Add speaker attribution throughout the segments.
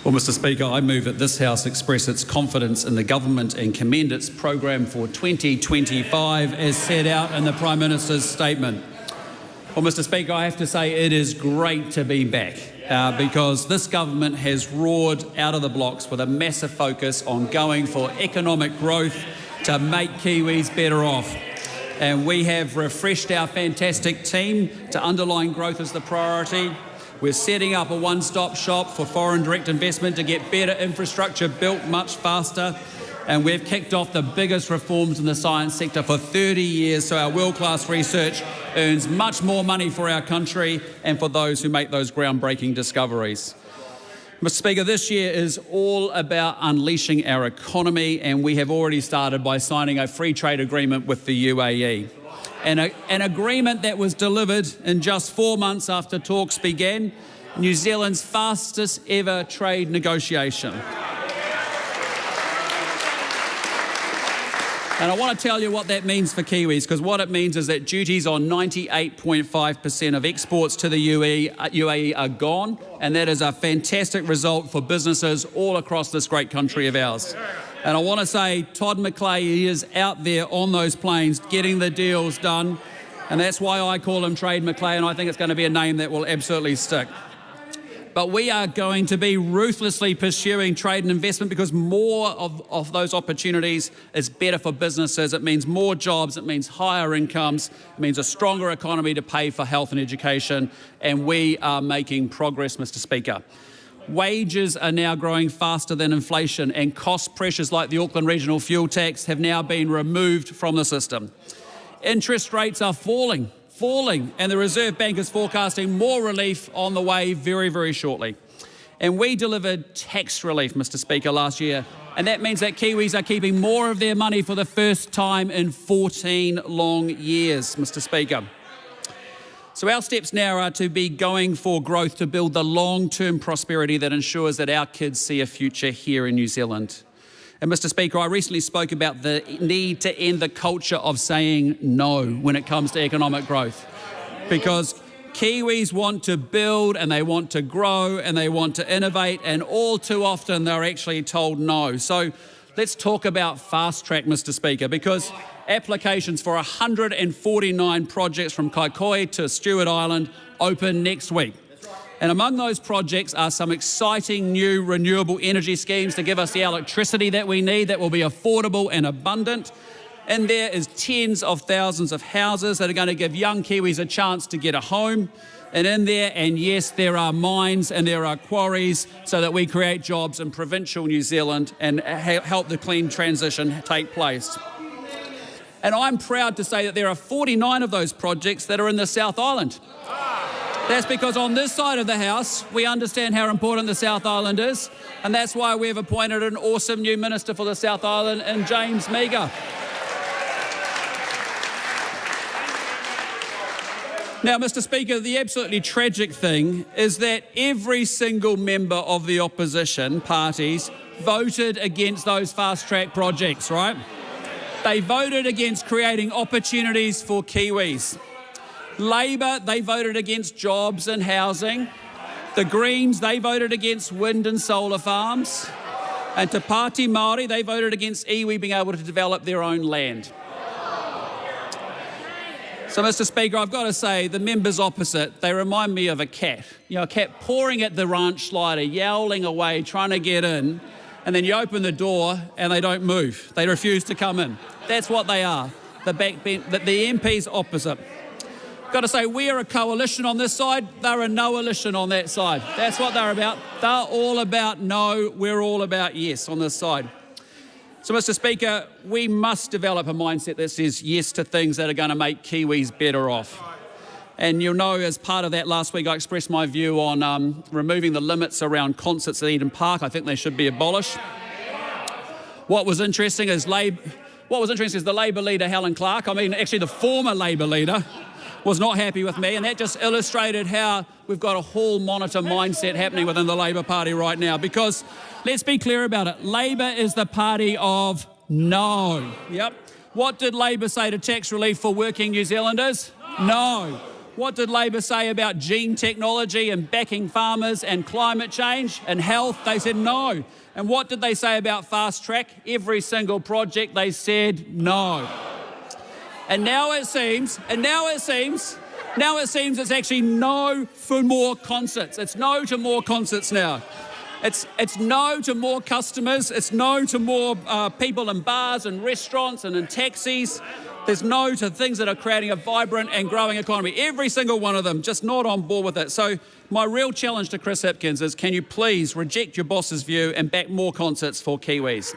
Speaker 1: Well, Mr Speaker, I move that this House express its confidence in the government and commend its programme for 2025 as set out in the Prime Minister's statement. Well, Mr Speaker, I have to say it is great to be back because this government has roared out of the blocks with a massive focus on going for economic growth to make Kiwis better off. And we have refreshed our fantastic team to underline growth as the priority. We're setting up a one-stop shop for foreign direct investment to get better infrastructure built much faster. And we've kicked off the biggest reforms in the science sector for 30 years, so our world-class research earns much more money for our country and for those who make those groundbreaking discoveries. Mr Speaker, this year is all about unleashing our economy, and we have already started by signing a free trade agreement with the UAE. An agreement that was delivered in just 4 months after talks began, New Zealand's fastest ever trade negotiation. And I want to tell you what that means for Kiwis, because what it means is that duties on 98.5% of exports to the UAE are gone, and that is a fantastic result for businesses all across this great country of ours. And I want to say Todd McClay is out there on those planes getting the deals done, and that's why I call him Trade McClay, and I think it's going to be a name that will absolutely stick. But we are going to be ruthlessly pursuing trade and investment because more of those opportunities is better for businesses. It means more jobs, it means higher incomes, it means a stronger economy to pay for health and education, and we are making progress, Mr Speaker. Wages are now growing faster than inflation, and cost pressures like the Auckland Regional Fuel Tax have now been removed from the system. Interest rates are falling, and the Reserve Bank is forecasting more relief on the way very, very shortly. And we delivered tax relief, Mr Speaker, last year, and that means that Kiwis are keeping more of their money for the first time in 14 long years, Mr Speaker. So our steps now are to be going for growth to build the long-term prosperity that ensures that our kids see a future here in New Zealand. And Mr Speaker, I recently spoke about the need to end the culture of saying no when it comes to economic growth, because Kiwis want to build and they want to grow and they want to innovate, and all too often they're actually told no. So let's talk about fast track, Mr Speaker, because applications for 149 projects from Kaikoai to Stewart Island open next week. And among those projects are some exciting new renewable energy schemes to give us the electricity that we need that will be affordable and abundant. And there is tens of thousands of houses that are going to give young Kiwis a chance to get a home. And in there, and yes, there are mines and there are quarries so that we create jobs in provincial New Zealand and help the clean transition take place. And I'm proud to say that there are 49 of those projects that are in the South Island. That's because on this side of the House, we understand how important the South Island is, and that's why we've appointed an awesome new Minister for the South Island in James Meagher. Now, Mr Speaker, the absolutely tragic thing is that every single member of the opposition parties voted against those fast-track projects, right? They voted against creating opportunities for Kiwis. Labor, they voted against jobs and housing. The Greens, they voted against wind and solar farms. And Te Pāti Māori, they voted against iwi being able to develop their own land. So, Mr Speaker, I've got to say, the members opposite, they remind me of a cat. You know, a cat pawing at the ranch slider, yowling away, trying to get in, and then you open the door and they don't move. They refuse to come in. That's what they are, the MPs opposite. Got to say, we are a coalition on this side, they're a no-alition on that side. That's what they're about. They're all about no, we're all about yes on this side. So, Mr Speaker, we must develop a mindset that says yes to things that are going to make Kiwis better off. And you'll know, as part of that last week, I expressed my view on removing the limits around concerts at Eden Park. I think they should be abolished. What was interesting is the Labour leader, Helen Clark, actually the former Labour leader, was not happy with me, and that just illustrated how we've got a hall monitor mindset happening within the Labour Party right now, because let's be clear about it, Labour is the party of no. Yep. What did Labour say to tax relief for working New Zealanders? No. What did Labor say about gene technology and backing farmers and climate change and health? They said no. And what did they say about fast track? Every single project they said no. And now it seems it's actually no for more concerts. It's no to more concerts now. It's no to more customers. It's no to more people in bars and restaurants and in taxis. There's no to things that are creating a vibrant and growing economy. Every single one of them just not on board with it. So my real challenge to Chris Hipkins is, can you please reject your boss's view and back more concerts for Kiwis?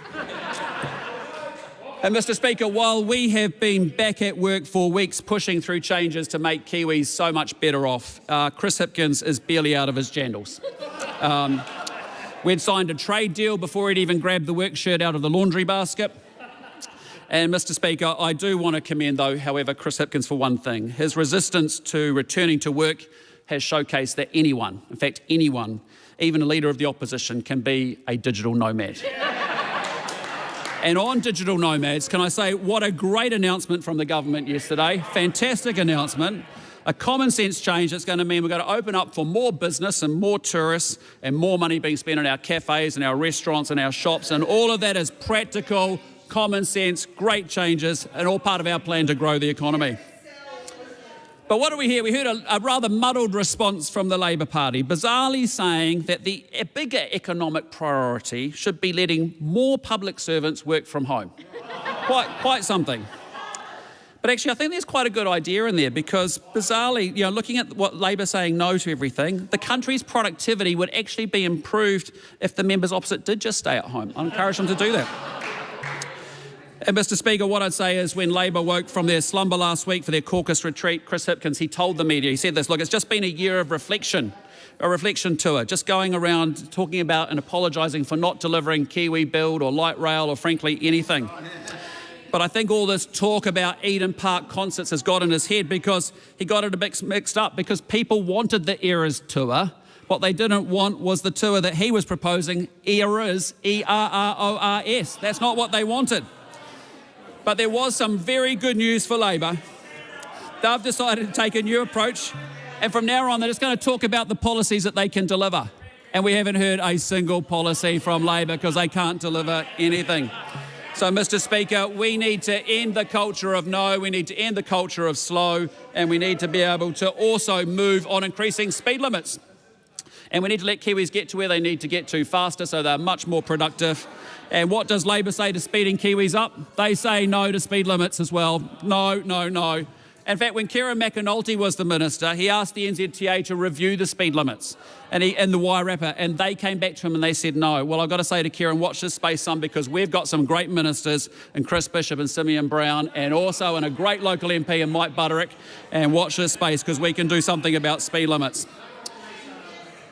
Speaker 1: And Mr. Speaker, while we have been back at work for weeks pushing through changes to make Kiwis so much better off, Chris Hipkins is barely out of his jandals. We'd signed a trade deal before he'd even grabbed the work shirt out of the laundry basket. And Mr. Speaker, I do want to commend, though, however, Chris Hipkins for one thing. His resistance to returning to work has showcased that anyone, in fact anyone, even a leader of the opposition, can be a digital nomad. And on digital nomads, can I say what a great announcement from the government yesterday. Fantastic announcement. A common sense change that's going to mean we're going to open up for more business and more tourists and more money being spent on our cafes and our restaurants and our shops, and all of that is practical, common sense, great changes, and all part of our plan to grow the economy. But what do we hear? We heard a rather muddled response from the Labor Party, bizarrely saying that the bigger economic priority should be letting more public servants work from home. Quite something. But actually, I think there's quite a good idea in there, because bizarrely, looking at what Labor's saying no to everything, the country's productivity would actually be improved if the members opposite did just stay at home. I encourage them to do that. And Mr. Speaker, what I'd say is, when Labor woke from their slumber last week for their caucus retreat, Chris Hipkins, he told the media, he said this, look, it's just been a year of reflection, a reflection tour, just going around talking about and apologising for not delivering Kiwi Build or light rail or frankly anything. But I think all this talk about Eden Park concerts has got in his head, because he got it a bit mixed up, because people wanted the Eras tour. What they didn't want was the tour that he was proposing, Eras, E-R-R-O-R-S. That's not what they wanted. But there was some very good news for Labor. They've decided to take a new approach, and from now on they're just going to talk about the policies that they can deliver. And we haven't heard a single policy from Labor because they can't deliver anything. So, Mr. Speaker, we need to end the culture of no, we need to end the culture of slow, and we need to be able to also move on increasing speed limits. And we need to let Kiwis get to where they need to get to faster, so they're much more productive. And what does Labor say to speeding Kiwis up? They say no to speed limits as well. No, no, no. In fact, when Kieran McAnulty was the minister, he asked the NZTA to review the speed limits in the Wairarapa, and they came back to him and they said no. Well, I've got to say to Kieran, watch this space, son, because we've got some great ministers in Chris Bishop and Simeon Brown, and also in a great local MP in Mike Butterick, and watch this space because we can do something about speed limits.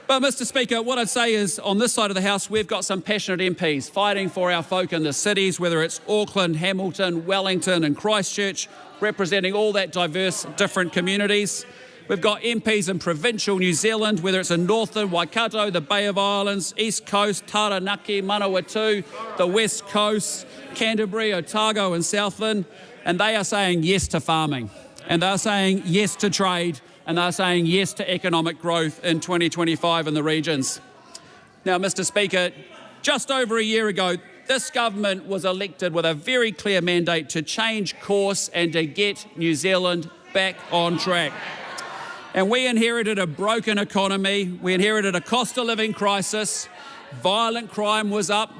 Speaker 1: But, Mr. Speaker, what I'd say is, on this side of the House, we've got some passionate MPs fighting for our folk in the cities, whether it's Auckland, Hamilton, Wellington and Christchurch, representing all that diverse, different communities. We've got MPs in provincial New Zealand, whether it's in Northland, Waikato, the Bay of Islands, East Coast, Taranaki, Manawatu, the West Coast, Canterbury, Otago and Southland, and they are saying yes to farming, and they're saying yes to trade, and they're saying yes to economic growth in 2025 in the regions. Now, Mr. Speaker, just over a year ago, this government was elected with a very clear mandate to change course and to get New Zealand back on track. And we inherited a broken economy, we inherited a cost of living crisis, violent crime was up,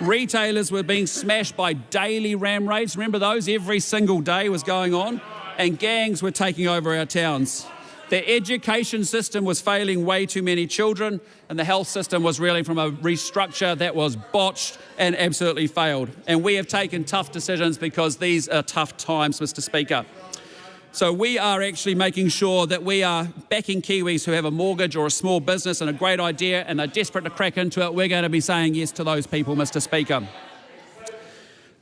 Speaker 1: retailers were being smashed by daily ram raids, remember those? Every single day was going on, and gangs were taking over our towns. The education system was failing way too many children, and the health system was reeling from a restructure that was botched and absolutely failed. And we have taken tough decisions because these are tough times, Mr. Speaker. So we are actually making sure that we are backing Kiwis who have a mortgage or a small business and a great idea and are desperate to crack into it. We're going to be saying yes to those people, Mr. Speaker.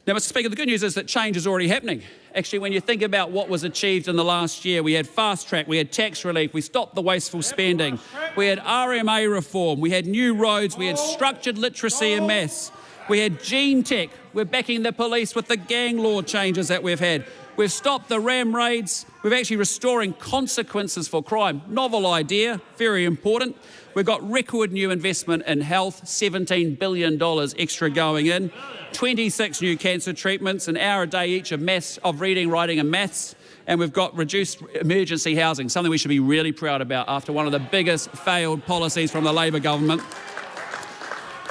Speaker 1: Now, Mr. Speaker, the good news is that change is already happening. Actually, when you think about what was achieved in the last year, we had fast track, we had tax relief, we stopped the wasteful spending, we had RMA reform, we had new roads, we had structured literacy and maths, we had gene tech, We're backing the police with the gang law changes that we've had. We've stopped the ram raids. We're actually restoring consequences for crime. Novel idea, very important. We've got record new investment in health, $17 billion extra going in, 26 new cancer treatments, an hour a day each of reading, writing and maths, and we've got reduced emergency housing, something we should be really proud about after one of the biggest failed policies from the Labor government.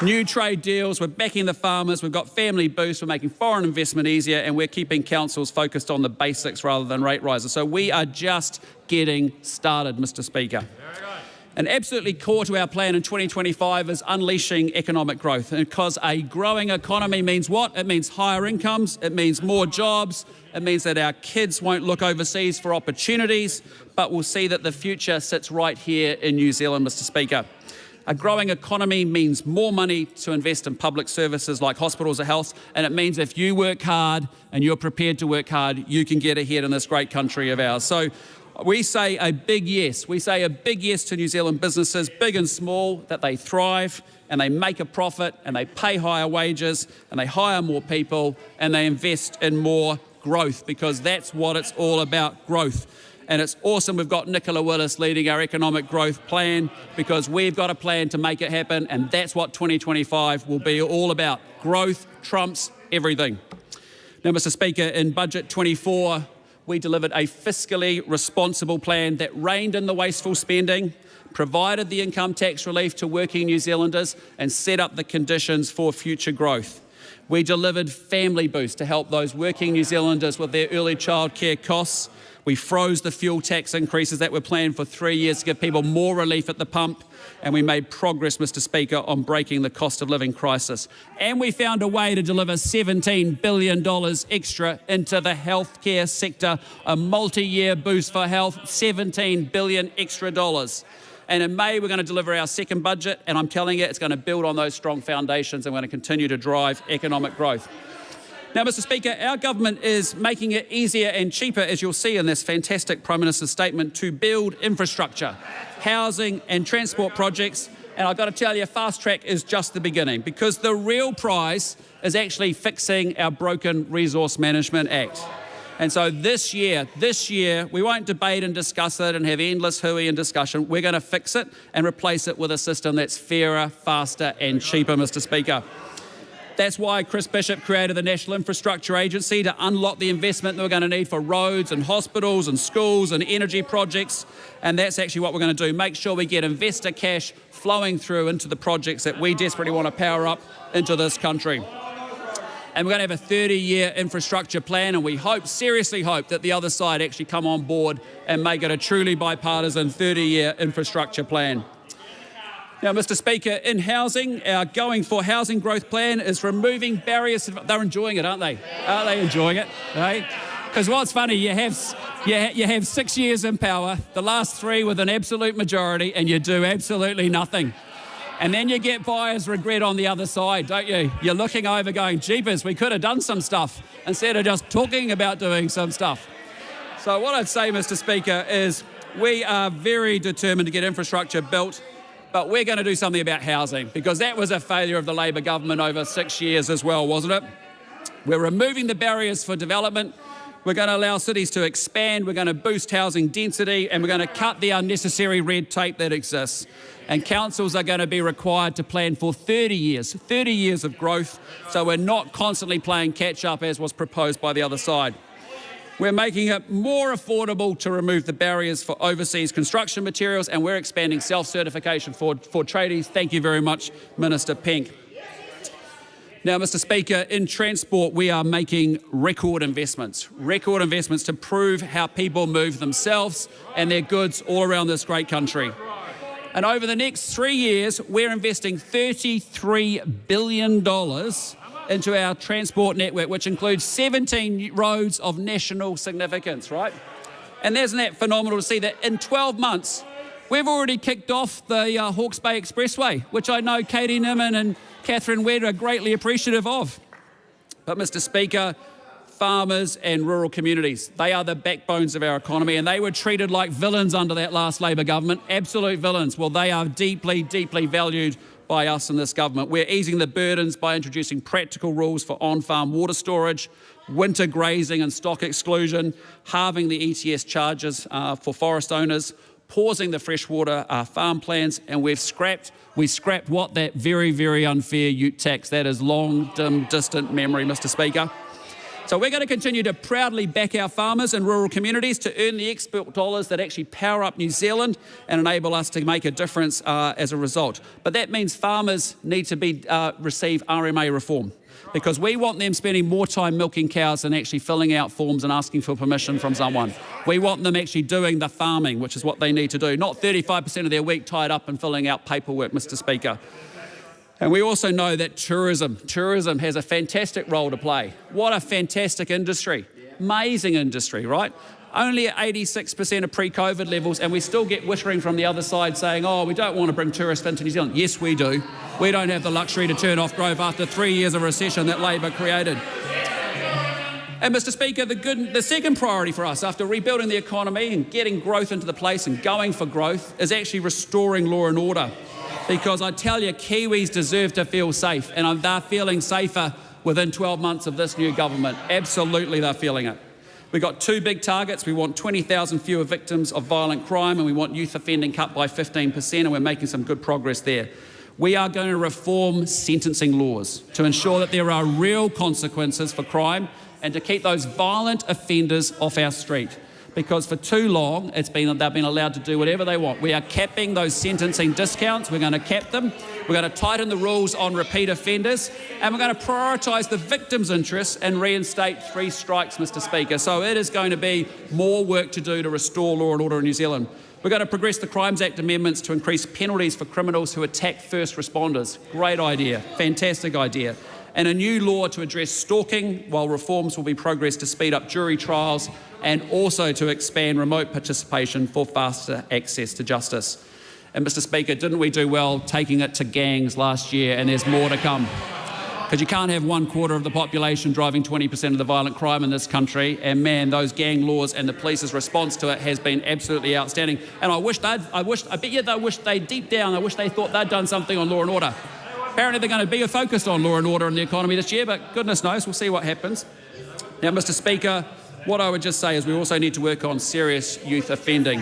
Speaker 1: New trade deals, we're backing the farmers, we've got family boosts, we're making foreign investment easier, and we're keeping councils focused on the basics rather than rate rises. So we are just getting started, Mr. Speaker. And absolutely core to our plan in 2025 is unleashing economic growth, because a growing economy means what? It means higher incomes, it means more jobs, it means that our kids won't look overseas for opportunities, but we'll see that the future sits right here in New Zealand, Mr. Speaker. A growing economy means more money to invest in public services like hospitals or health, and it means if you work hard and you're prepared to work hard, you can get ahead in this great country of ours. So we say a big yes. We say a big yes to New Zealand businesses, big and small, that they thrive and they make a profit and they pay higher wages and they hire more people and they invest in more growth, because that's what it's all about, growth. And it's awesome we've got Nicola Willis leading our economic growth plan, because we've got a plan to make it happen, and that's what 2025 will be all about. Growth trumps everything. Now, Mr. Speaker, in Budget 24, we delivered a fiscally responsible plan that reined in the wasteful spending, provided the income tax relief to working New Zealanders, and set up the conditions for future growth. We delivered Family Boost to help those working New Zealanders with their early childcare costs. We froze the fuel tax increases that were planned for 3 years to give people more relief at the pump. And we made progress, Mr. Speaker, on breaking the cost of living crisis. And we found a way to deliver $17 billion extra into the healthcare sector, a multi-year boost for health, $17 billion extra dollars. And in May, we're going to deliver our second budget, and I'm telling you, it's going to build on those strong foundations, and we're going to continue to drive economic growth. Now, Mr. Speaker, our government is making it easier and cheaper, as you'll see in this fantastic Prime Minister's statement, to build infrastructure, housing and transport projects. And I've got to tell you, Fast Track is just the beginning, because the real prize is actually fixing our broken Resource Management Act. And so this year, we won't debate and discuss it and have endless hooey and discussion. We're going to fix it and replace it with a system that's fairer, faster and cheaper, Mr. Speaker. That's why Chris Bishop created the National Infrastructure Agency, to unlock the investment that we're going to need for roads and hospitals and schools and energy projects. And that's actually what we're going to do, make sure we get investor cash flowing through into the projects that we desperately want to power up into this country. And we're going to have a 30-year infrastructure plan, and we hope, seriously hope, that the other side actually come on board and make it a truly bipartisan 30-year infrastructure plan. Now, Mr. Speaker, in housing, our Going for Housing growth plan is removing barriers. They're enjoying it, aren't they? Aren't they enjoying it? Because what's funny, you have 6 years in power, the last 3 with an absolute majority, and you do absolutely nothing. And then you get buyer's regret on the other side, don't you? You're looking over going, jeepers, we could have done some stuff, instead of just talking about doing some stuff. So what I'd say, Mr. Speaker, is we are very determined to get infrastructure built, but we're going to do something about housing, because that was a failure of the Labor government over 6 years as well, wasn't it? We're removing the barriers for development. We're going to allow cities to expand. We're going to boost housing density, and we're going to cut the unnecessary red tape that exists. And councils are going to be required to plan for 30 years of growth, so we're not constantly playing catch up as was proposed by the other side. We're making it more affordable to remove the barriers for overseas construction materials, and we're expanding self-certification for tradies. Thank you very much, Minister Pink. Now, Mr. Speaker, in transport, we are making record investments to prove how people move themselves and their goods all around this great country. And over the next 3 years, we're investing $33 billion into our transport network, which includes 17 roads of national significance, right? And isn't that phenomenal to see that in 12 months, we've already kicked off the Hawke's Bay Expressway, which I know Katie Nimmin and Catherine Wedd are greatly appreciative of. But, Mr. Speaker, farmers and rural communities, they are the backbones of our economy, and they were treated like villains under that last Labor government, absolute villains. Well, they are deeply, deeply valued by us in this government. We're easing the burdens by introducing practical rules for on-farm water storage, winter grazing and stock exclusion, halving the ETS charges for forest owners, pausing the freshwater farm plans, and we scrapped what that very, very unfair ute tax. That is long, dim, distant memory, Mr. Speaker. So we're going to continue to proudly back our farmers in rural communities to earn the export dollars that actually power up New Zealand and enable us to make a difference as a result. But that means farmers need to receive RMA reform, because we want them spending more time milking cows than actually filling out forms and asking for permission from someone. We want them actually doing the farming, which is what they need to do, not 35% of their week tied up in filling out paperwork, Mr. Speaker. And we also know that tourism has a fantastic role to play. What a fantastic industry. Amazing industry, right? Only at 86% of pre-COVID levels, and we still get whittering from the other side saying, oh, we don't want to bring tourists into New Zealand. Yes, we do. We don't have the luxury to turn off growth after 3 years of recession that Labor created. And Mr. Speaker, the second priority for us after rebuilding the economy and getting growth into the place and going for growth is actually restoring law and order. Because I tell you, Kiwis deserve to feel safe, and they're feeling safer within 12 months of this new government. Absolutely, they're feeling it. We've got two big targets. We want 20,000 fewer victims of violent crime, and we want youth offending cut by 15%, and we're making some good progress there. We are going to reform sentencing laws to ensure that there are real consequences for crime and to keep those violent offenders off our street. Because for too long, they've been allowed to do whatever they want. We are capping those sentencing discounts. We're going to cap them. We're going to tighten the rules on repeat offenders. And we're going to prioritise the victim's interests and reinstate 3 strikes, Mr. Speaker. So it is going to be more work to do to restore law and order in New Zealand. We're going to progress the Crimes Act amendments to increase penalties for criminals who attack first responders. Great idea. Fantastic idea. And a new law to address stalking, while reforms will be progressed to speed up jury trials and also to expand remote participation for faster access to justice. And Mr. Speaker, didn't we do well taking it to gangs last year, and there's more to come? Because you can't have 1/4 of the population driving 20% of the violent crime in this country, and man, those gang laws and the police's response to it has been absolutely outstanding. And I bet you they wish deep down they thought they'd done something on law and order. Apparently they're going to be focused on law and order in the economy this year, but goodness knows, we'll see what happens. Now, Mr. Speaker, what I would just say is we also need to work on serious youth offending.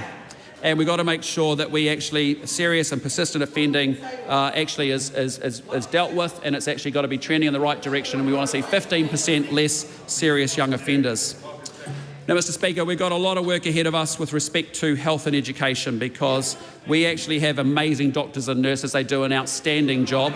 Speaker 1: And we've got to make sure that we actually, serious and persistent offending actually is dealt with, and it's actually got to be trending in the right direction, and we want to see 15% less serious young offenders. Now, Mr. Speaker, we've got a lot of work ahead of us with respect to health and education, because we actually have amazing doctors and nurses. They do an outstanding job.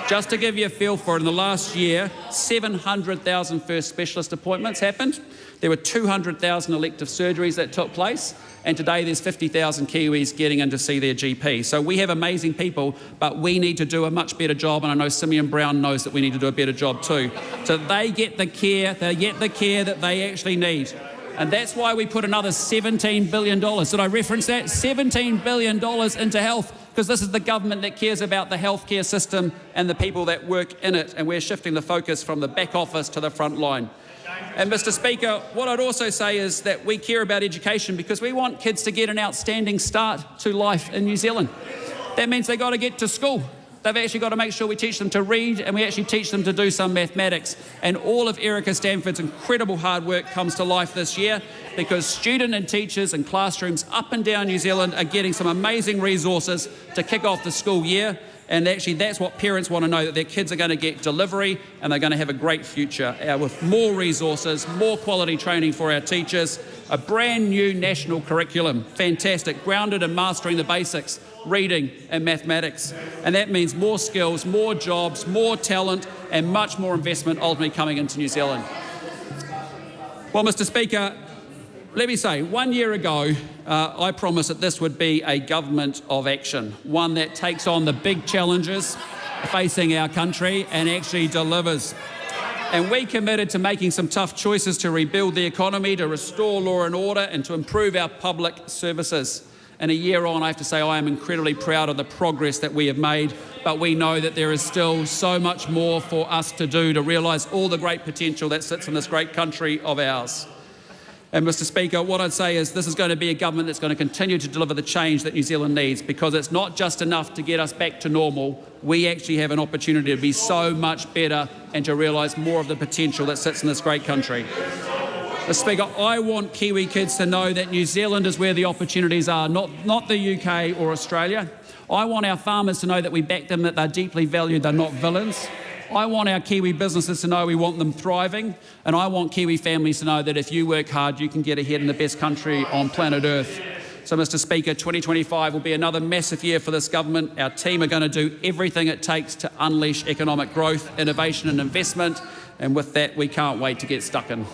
Speaker 1: Just to give you a feel for it, in the last year, 700,000 first specialist appointments happened. There were 200,000 elective surgeries that took place, and today there's 50,000 Kiwis getting in to see their GP. So we have amazing people, but we need to do a much better job, and I know Simeon Brown knows that we need to do a better job too. So they get the care that they actually need. And that's why we put another $17 billion. Did I reference that? $17 billion into health, because this is the government that cares about the healthcare system and the people that work in it, and we're shifting the focus from the back office to the front line. And Mr. Speaker, what I'd also say is that we care about education because we want kids to get an outstanding start to life in New Zealand. That means they've got to get to school. They've actually got to make sure we teach them to read, and we actually teach them to do some mathematics. And all of Erica Stanford's incredible hard work comes to life this year, because students and teachers and classrooms up and down New Zealand are getting some amazing resources to kick off the school year. And actually that's what parents want to know, that their kids are going to get delivery and they're going to have a great future with more resources, more quality training for our teachers, a brand new national curriculum, fantastic, grounded in mastering the basics, reading and mathematics. And that means more skills, more jobs, more talent, and much more investment ultimately coming into New Zealand. Well, Mr. Speaker, let me say, 1 year ago, I promised that this would be a government of action, one that takes on the big challenges facing our country and actually delivers. And we committed to making some tough choices to rebuild the economy, to restore law and order, and to improve our public services. And a year on, I have to say I am incredibly proud of the progress that we have made, but we know that there is still so much more for us to do to realise all the great potential that sits in this great country of ours. And Mr Speaker, what I'd say is this is going to be a government that's going to continue to deliver the change that New Zealand needs, because it's not just enough to get us back to normal. We actually have an opportunity to be so much better and to realise more of the potential that sits in this great country. Mr Speaker, I want Kiwi kids to know that New Zealand is where the opportunities are, not the UK or Australia. I want our farmers to know that we back them, that they're deeply valued, they're not villains. I want our Kiwi businesses to know we want them thriving, and I want Kiwi families to know that if you work hard, you can get ahead in the best country on planet Earth. So, Mr Speaker, 2025 will be another massive year for this government. Our team are going to do everything it takes to unleash economic growth, innovation and investment, and with that, we can't wait to get stuck in.